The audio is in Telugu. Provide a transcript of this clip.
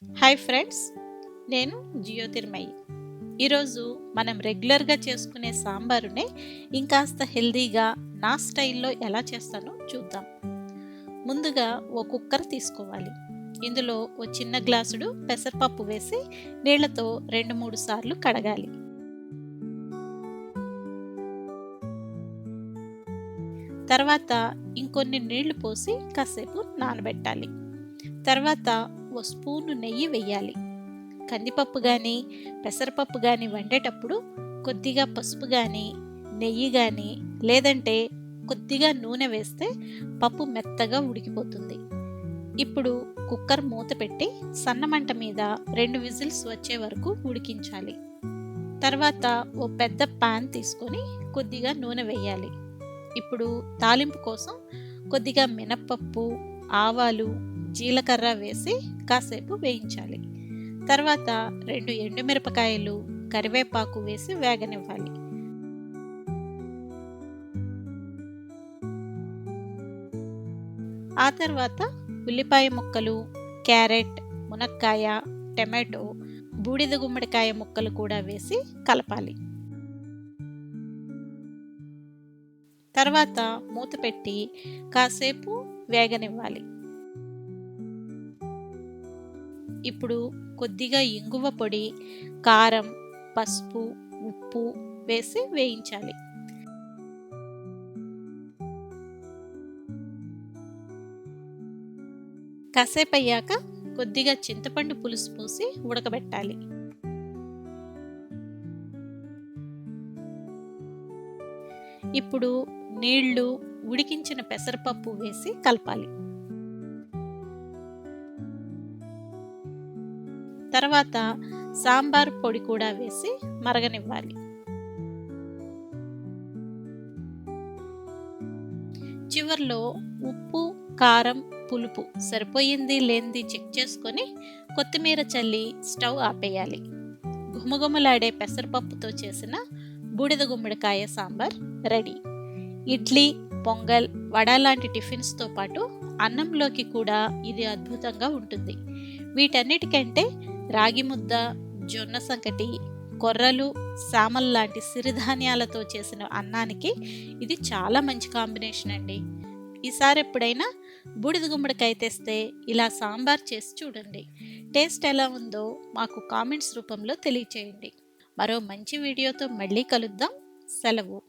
హాయ్ ఫ్రెండ్స్, నేను జ్యోతిర్మయి. ఈరోజు మనం రెగ్యులర్గా చేసుకునే సాంబారునే ఇంకాస్త హెల్దీగా నా స్టైల్లో ఎలా చేస్తానో చూద్దాం. ముందుగా ఓ కుక్కర్ తీసుకోవాలి. ఇందులో ఓ చిన్న గ్లాసుడు పెసరపప్పు వేసి నీళ్లతో 2-3 సార్లు కడగాలి. తర్వాత ఇంకొన్ని నీళ్లు పోసి కాసేపు నానబెట్టాలి. తర్వాత ఓ స్పూను నెయ్యి వెయ్యాలి. కందిపప్పు కానీ పెసరపప్పు కానీ వండేటప్పుడు కొద్దిగా పసుపు కానీ నెయ్యి కానీ లేదంటే కొద్దిగా నూనె వేస్తే పప్పు మెత్తగా ఉడికిపోతుంది. ఇప్పుడు కుక్కర్ మూత పెట్టి సన్నమంట మీద 2 విజిల్స్ వచ్చే వరకు ఉడికించాలి. తర్వాత ఓ పెద్ద పాన్ తీసుకొని కొద్దిగా నూనె వేయాలి. ఇప్పుడు తాలింపు కోసం కొద్దిగా మినప్పప్పు, ఆవాలు, జీలకర్ర వేసి కాసేపు వేయించాలి. తర్వాత 2 ఎండుమిరపకాయలు, కరివేపాకు వేసి వేగనివ్వాలి. ఆ తర్వాత ఉల్లిపాయ ముక్కలు, క్యారెట్, మునక్కాయ, టమాటో, బూడిద గుమ్మడికాయ ముక్కలు కూడా వేసి కలపాలి. తర్వాత మూత పెట్టి కాసేపు వేగనివ్వాలి. ఇప్పుడు కొద్దిగా ఇంగువ పొడి, కారం, పసుపు, ఉప్పు వేసి వేయించాలి. కాసేపు అయ్యాక కొద్దిగా చింతపండు పులుసు పోసి ఉడకబెట్టాలి. ఇప్పుడు నీళ్లు, ఉడికించిన పెసరపప్పు వేసి కలపాలి. తర్వాత సాంబార్ పొడి కూడా వేసి మరగనివ్వాలి. చివర్లో ఉప్పు, కారం, పులుపు సరిపోయింది లేనిది చెక్ చేసుకొని కొత్తిమీర చల్లి స్టవ్ ఆపేయాలి. గుమగుమలాడే పెసరపప్పుతో చేసిన బూడిద గుమ్మడికాయ సాంబార్ రెడీ. ఇడ్లీ, పొంగల్, వడ లాంటి టిఫిన్స్తో పాటు అన్నంలోకి కూడా ఇది అద్భుతంగా ఉంటుంది. వీటన్నిటికంటే రాగి ముద్ద, జొన్న సంకటి, కొర్రలు, సామల్ లాంటి సిరిధాన్యాలతో చేసిన అన్నానికి ఇది చాలా మంచి కాంబినేషన్ అండి. ఈసారి ఎప్పుడైనా బూడిద గుమ్మడికాయ తెస్తే ఇలా సాంబార్ చేసి చూడండి. టేస్ట్ ఎలా ఉందో మాకు కామెంట్స్ రూపంలో తెలియచేయండి. మరో మంచి వీడియోతో మళ్ళీ కలుద్దాం. సెలవు.